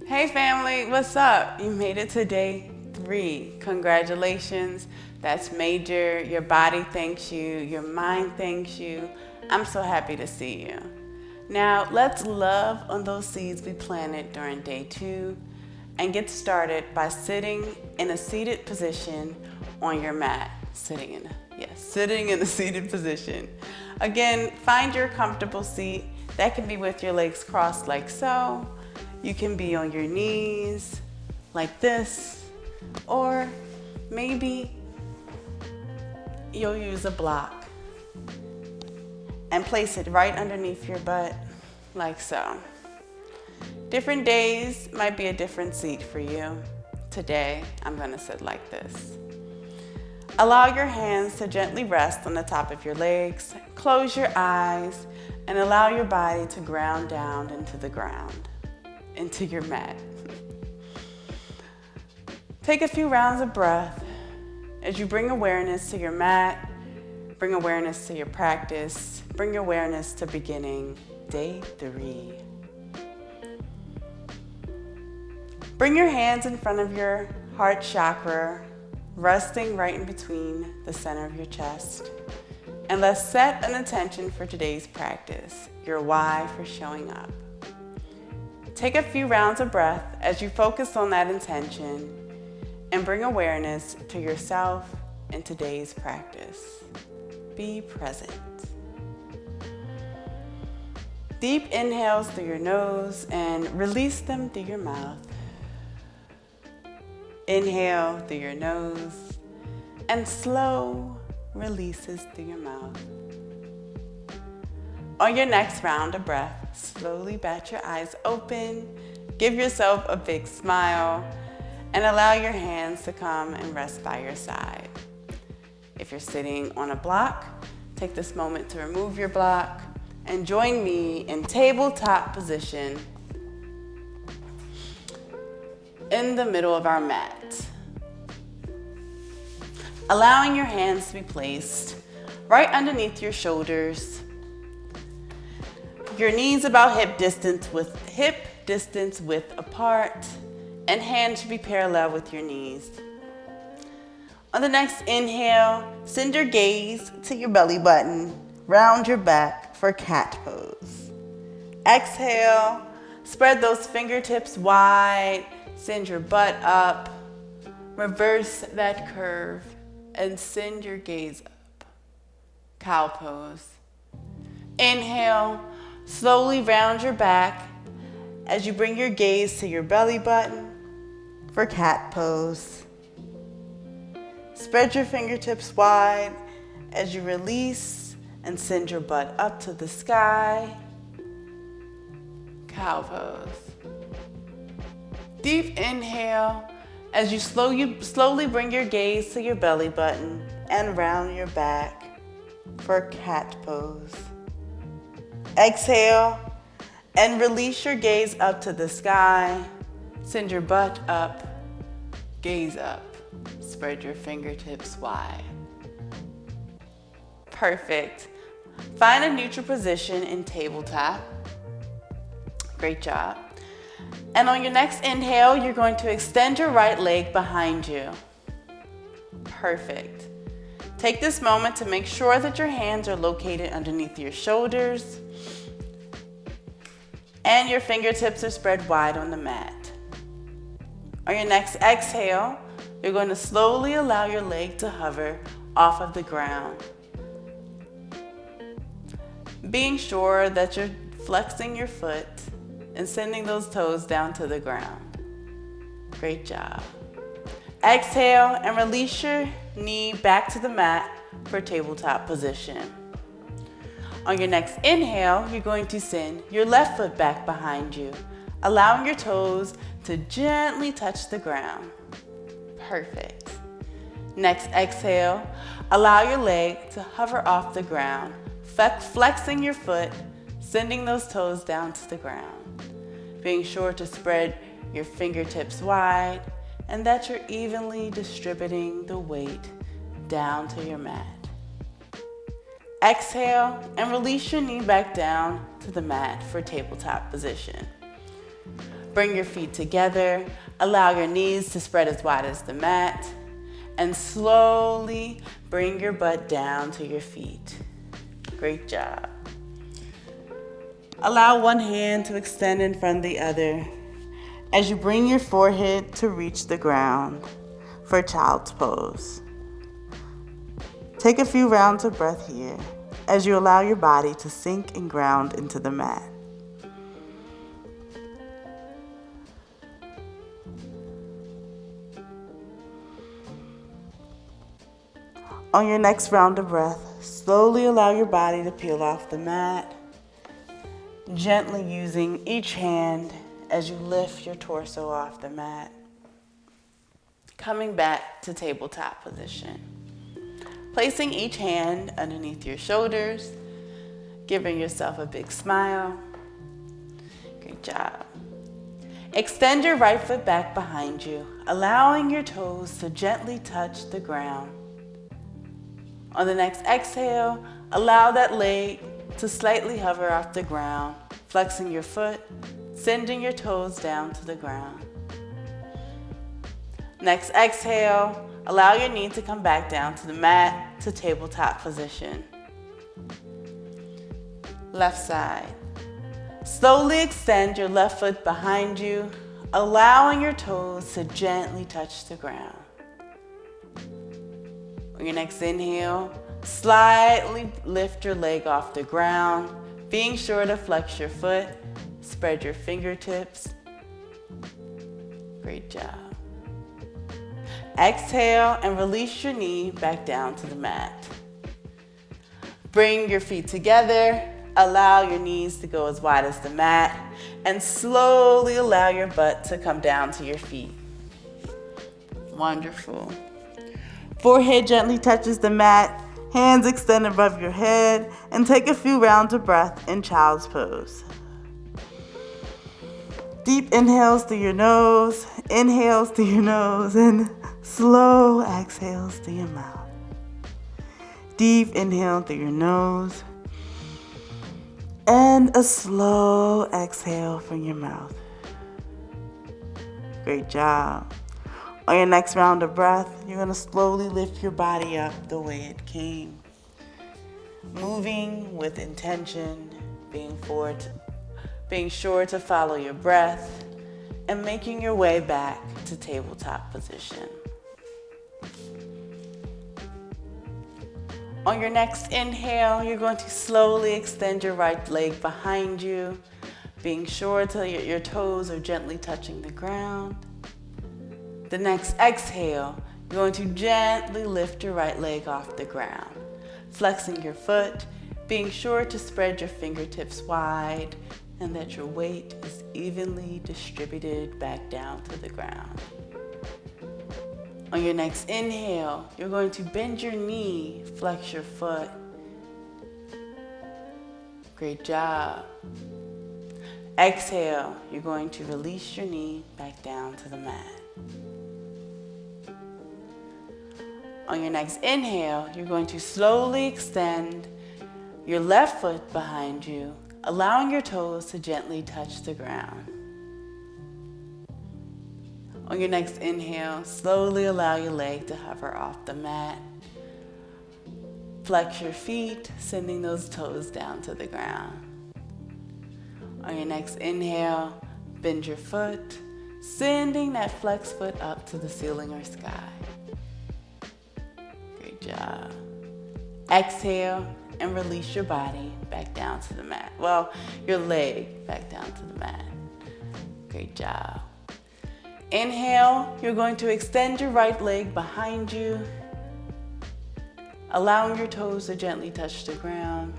Hey family, what's up? You made it to day 3. Congratulations. That's major. Your body thanks you. Your mind thanks you. I'm so happy to see you. Now let's love on those seeds we planted during day 2 and get started by sitting in a seated position on your mat. Sitting in the seated position. Again, find your comfortable seat. That can be with your legs crossed like so. You can be on your knees like this, or maybe you'll use a block and place it right underneath your butt like so. Different days might be a different seat for you. Today, I'm gonna sit like this. Allow your hands to gently rest on the top of your legs. Close your eyes and allow your body to ground down into the ground, into your mat. Take a few rounds of breath as you bring awareness to your mat, bring awareness to your practice, bring awareness to beginning day 3. Bring your hands in front of your heart chakra, resting right in between the center of your chest. And let's set an intention for today's practice, your why for showing up. Take a few rounds of breath as you focus on that intention and bring awareness to yourself in today's practice. Be present. Deep inhales through your nose and release them through your mouth. Inhale through your nose and slow releases through your mouth. On your next round of breath, slowly bat your eyes open, give yourself a big smile, and allow your hands to come and rest by your side. If you're sitting on a block, take this moment to remove your block and join me in tabletop position in the middle of our mat. Allowing your hands to be placed right underneath your shoulders. Your knees about hip distance width apart, and hands should be parallel with your knees. On the next inhale, send your gaze to your belly button, round your back for cat pose. Exhale, spread those fingertips wide, send your butt up, reverse that curve, and send your gaze up. Cow pose. Inhale, slowly round your back as you bring your gaze to your belly button for cat pose. Spread your fingertips wide as you release and send your butt up to the sky. Cow pose. Deep inhale as you slowly bring your gaze to your belly button and round your back for cat pose. Exhale and release your gaze up to the sky. Send your butt up, gaze up. Spread your fingertips wide. Perfect. Find a neutral position in tabletop. Great job. And on your next inhale, you're going to extend your right leg behind you. Perfect. Take this moment to make sure that your hands are located underneath your shoulders and your fingertips are spread wide on the mat. On your next exhale, you're going to slowly allow your leg to hover off of the ground, being sure that you're flexing your foot and sending those toes down to the ground. Great job. Exhale and release your knee back to the mat for tabletop position. On your next inhale, you're going to send your left foot back behind you, allowing your toes to gently touch the ground. Perfect. Next exhale, allow your leg to hover off the ground, flexing your foot, sending those toes down to the ground. Being sure to spread your fingertips wide and that you're evenly distributing the weight down to your mat. Exhale and release your knee back down to the mat for tabletop position. Bring your feet together. Allow your knees to spread as wide as the mat. And slowly bring your butt down to your feet. Great job. Allow one hand to extend in front of the other as you bring your forehead to reach the ground for child's pose. Take a few rounds of breath here as you allow your body to sink and ground into the mat. On your next round of breath, slowly allow your body to peel off the mat, gently using each hand as you lift your torso off the mat. Coming back to tabletop position. Placing each hand underneath your shoulders, giving yourself a big smile. Great job. Extend your right foot back behind you, allowing your toes to gently touch the ground. On the next exhale, allow that leg to slightly hover off the ground, flexing your foot, sending your toes down to the ground. Next exhale, allow your knee to come back down to the mat to tabletop position. Left side. Slowly extend your left foot behind you, allowing your toes to gently touch the ground. On your next inhale, slightly lift your leg off the ground, being sure to flex your foot, spread your fingertips. Great job. Exhale and release your knee back down to the mat. Bring your feet together, allow your knees to go as wide as the mat, and slowly allow your butt to come down to your feet. Wonderful. Forehead gently touches the mat, hands extend above your head, and take a few rounds of breath in child's pose. Deep inhales through your nose, and slow exhales through your mouth. Deep inhale through your nose, and a slow exhale from your mouth. Great job. On your next round of breath, you're going to slowly lift your body up the way it came. Moving with intention, being sure to follow your breath, and making your way back to tabletop position. On your next inhale, you're going to slowly extend your right leg behind you, being sure till your toes are gently touching the ground. The next exhale, you're going to gently lift your right leg off the ground, flexing your foot, being sure to spread your fingertips wide and that your weight is evenly distributed back down to the ground. On your next inhale, you're going to bend your knee, flex your foot. Great job. Exhale, you're going to release your knee back down to the mat. On your next inhale, you're going to slowly extend your left foot behind you, allowing your toes to gently touch the ground. On your next inhale, slowly allow your leg to hover off the mat. Flex your feet, sending those toes down to the ground. On your next inhale, bend your foot, sending that flexed foot up to the ceiling or sky. Great job. Exhale and release your body back down to the mat. Well, your leg back down to the mat. Great job. Inhale, you're going to extend your right leg behind you, allowing your toes to gently touch the ground.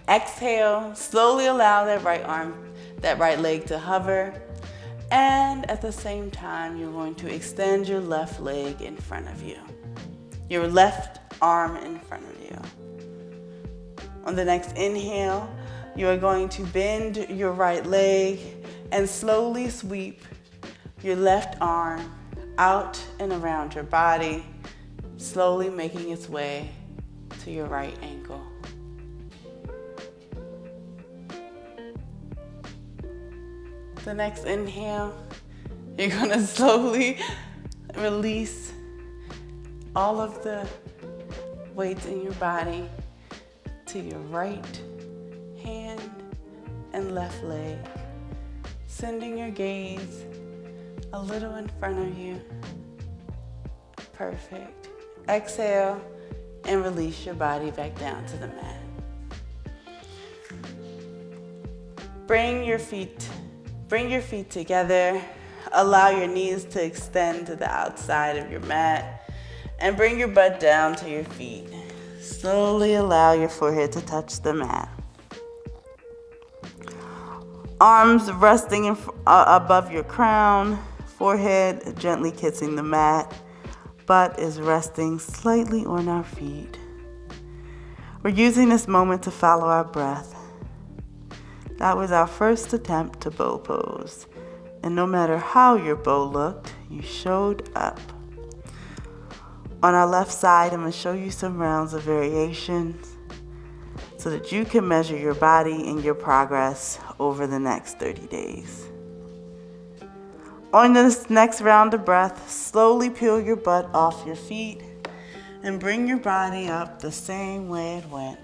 Exhale, slowly allow that right leg to hover. And at the same time, you're going to extend your left leg in front of you, your left arm in front of you. On the next inhale, you are going to bend your right leg and slowly sweep your left arm out and around your body, slowly making its way to your right ankle. The next inhale, you're gonna slowly release all of the weights in your body to your right hand and left leg, sending your gaze a little in front of you. Perfect. Exhale and release your body back down to the mat. Bring your feet together. Allow your knees to extend to the outside of your mat and bring your butt down to your feet. Slowly allow your forehead to touch the mat. Arms resting above your crown, forehead gently kissing the mat. Butt is resting slightly on our feet. We're using this moment to follow our breath. That was our first attempt to bow pose. And no matter how your bow looked, you showed up. On our left side, I'm going to show you some rounds of variations so that you can measure your body and your progress over the next 30 days. On this next round of breath, slowly peel your butt off your feet and bring your body up the same way it went.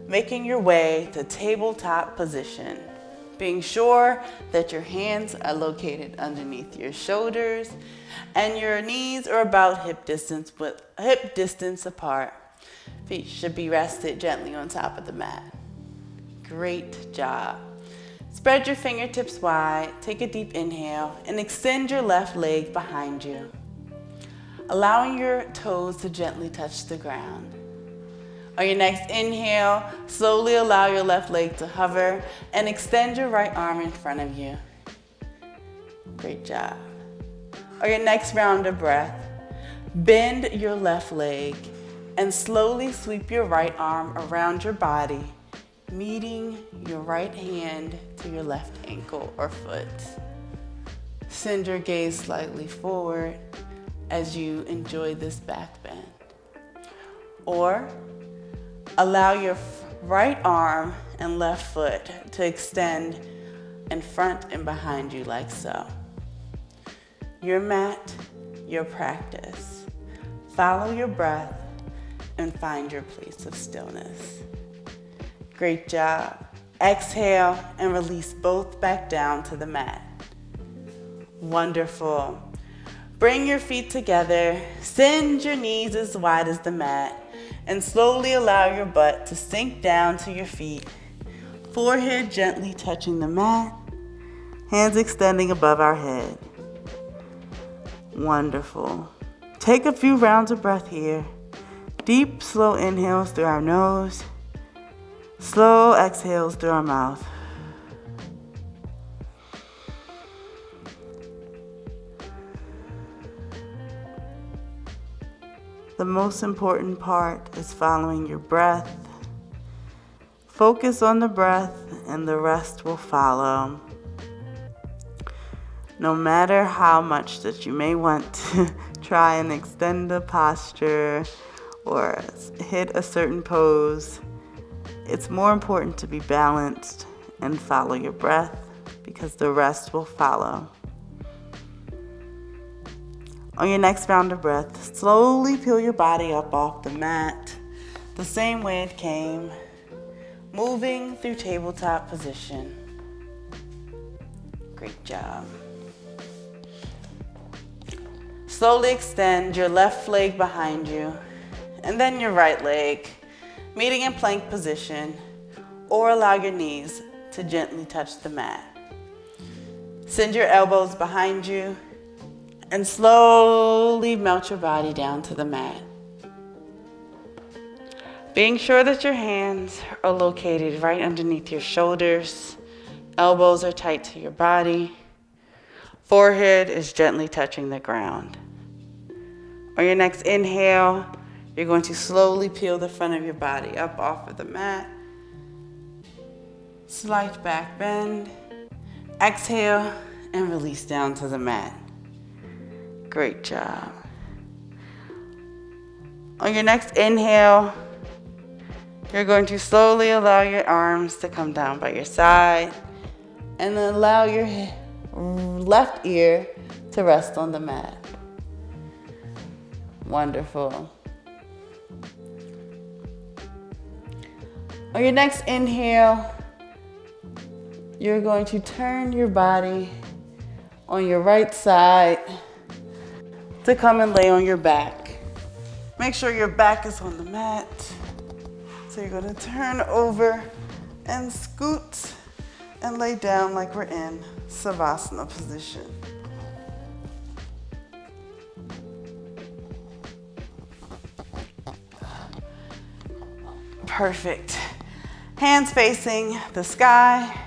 Making your way to tabletop position, being sure that your hands are located underneath your shoulders and your knees are about hip distance apart. Feet should be rested gently on top of the mat. Great job. Spread your fingertips wide, take a deep inhale, and extend your left leg behind you, allowing your toes to gently touch the ground. On your next inhale, slowly allow your left leg to hover and extend your right arm in front of you. Great job. On your next round of breath, bend your left leg and slowly sweep your right arm around your body, meeting your right hand to your left ankle or foot. Send your gaze slightly forward as you enjoy this back bend. Or allow your right arm and left foot to extend in front and behind you like so. Your mat, your practice. Follow your breath and find your place of stillness. Great job. Exhale and release both back down to the mat. Wonderful. Bring your feet together, send your knees as wide as the mat, and slowly allow your butt to sink down to your feet. Forehead gently touching the mat, hands extending above our head. Wonderful. Take a few rounds of breath here. Deep, slow inhales through our nose. Slow exhales through our mouth. The most important part is following your breath. Focus on the breath and the rest will follow. No matter how much that you may want to try and extend the posture or hit a certain pose, it's more important to be balanced and follow your breath because the rest will follow. On your next round of breath, slowly peel your body up off the mat the same way it came, moving through tabletop position. Great job. Slowly extend your left leg behind you and then your right leg, meeting in plank position, or allow your knees to gently touch the mat. Send your elbows behind you and slowly melt your body down to the mat. Being sure that your hands are located right underneath your shoulders, elbows are tight to your body, forehead is gently touching the ground. On your next inhale, you're going to slowly peel the front of your body up off of the mat. Slight back bend. Exhale and release down to the mat. Great job. On your next inhale, you're going to slowly allow your arms to come down by your side and allow your left ear to rest on the mat. Wonderful. On your next inhale, you're going to turn your body on your right side to come and lay on your back. Make sure your back is on the mat. So you're going to turn over and scoot and lay down like we're in Savasana position. Perfect. Hands facing the sky,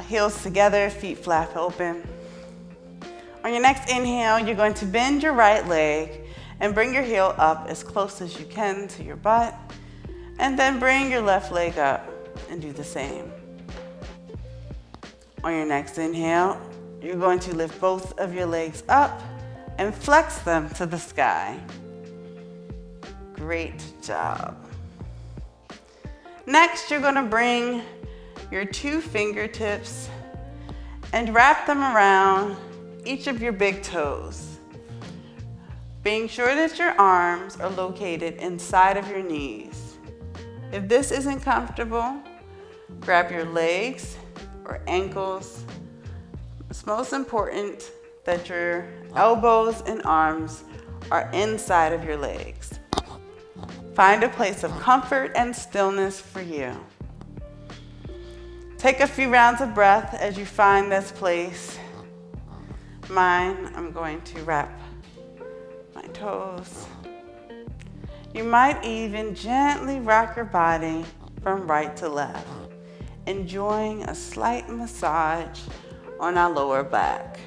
heels together, feet flap open. On your next inhale, you're going to bend your right leg and bring your heel up as close as you can to your butt, and then bring your left leg up and do the same. On your next inhale, you're going to lift both of your legs up and flex them to the sky. Great job. Next, you're going to bring your 2 fingertips and wrap them around each of your big toes, being sure that your arms are located inside of your knees. If this isn't comfortable, grab your legs or ankles. It's most important that your elbows and arms are inside of your legs. Find a place of comfort and stillness for you. Take a few rounds of breath as you find this place. Mine, I'm going to wrap my toes. You might even gently rock your body from right to left, enjoying a slight massage on our lower back.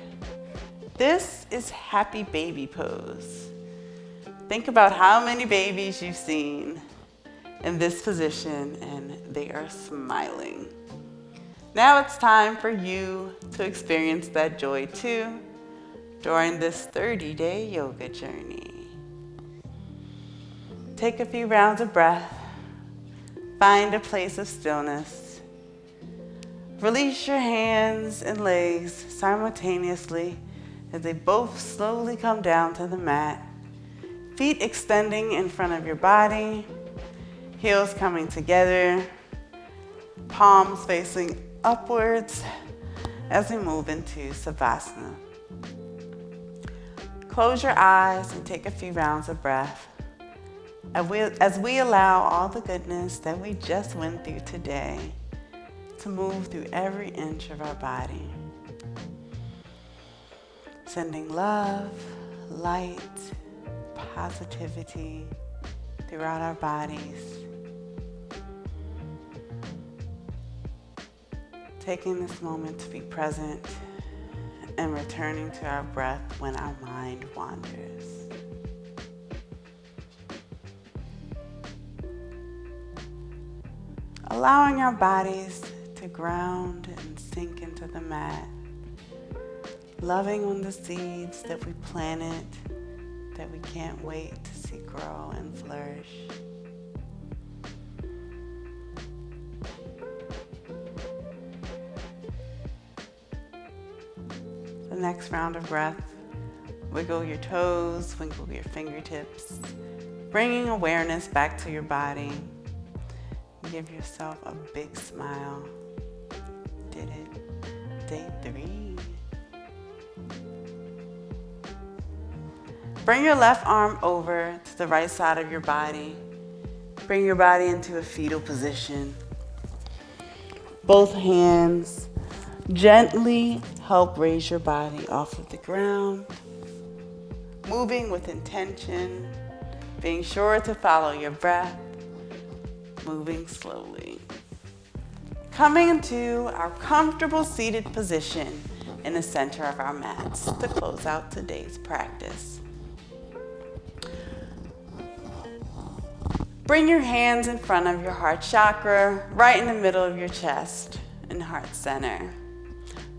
This is happy baby pose. Think about how many babies you've seen in this position and they are smiling. Now it's time for you to experience that joy too during this 30-day yoga journey. Take a few rounds of breath. Find a place of stillness. Release your hands and legs simultaneously as they both slowly come down to the mat. Feet extending in front of your body, heels coming together, palms facing upwards as we move into Savasana. Close your eyes and take a few rounds of breath as we allow all the goodness that we just went through today to move through every inch of our body. Sending love, light, positivity throughout our bodies. Taking this moment to be present and returning to our breath when our mind wanders. Allowing our bodies to ground and sink into the mat. Loving on the seeds that we planted, that we can't wait to see grow and flourish. The next round of breath, wiggle your toes, wiggle your fingertips, bringing awareness back to your body. Give yourself a big smile. Did it. Day 3. Bring your left arm over to the right side of your body. Bring your body into a fetal position. Both hands gently help raise your body off of the ground. Moving with intention, being sure to follow your breath, moving slowly. Coming into our comfortable seated position in the center of our mats to close out today's practice. Bring your hands in front of your heart chakra, right in the middle of your chest and heart center.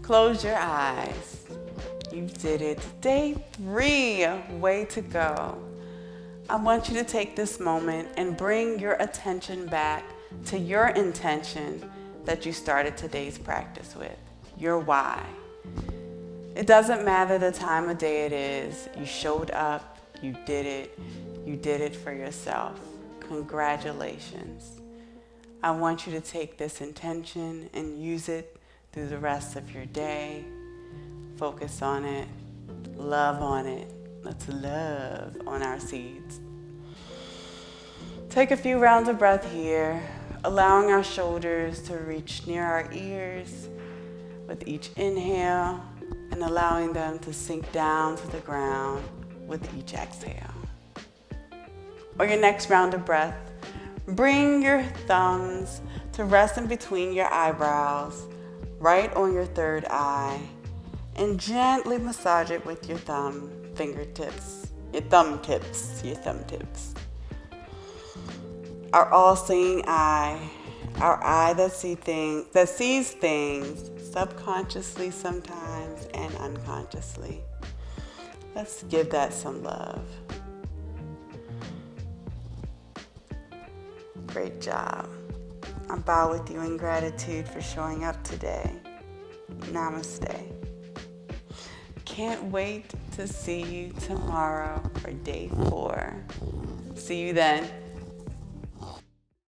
Close your eyes. You did it. Day 3, way to go. I want you to take this moment and bring your attention back to your intention that you started today's practice with, your why. It doesn't matter the time of day it is. You showed up, you did it for yourself. Congratulations. I want you to take this intention and use it through the rest of your day. Focus on it, love on it. Let's love on our seeds. Take a few rounds of breath here, allowing our shoulders to reach near our ears with each inhale and allowing them to sink down to the ground with each exhale. On your next round of breath, bring your thumbs to rest in between your eyebrows, right on your third eye, and gently massage it with your thumb tips. Our all-seeing eye, our eye that sees things subconsciously sometimes and unconsciously. Let's give that some love. Great job. I bow with you in gratitude for showing up today. Namaste. Can't wait to see you tomorrow for day 4. See you then.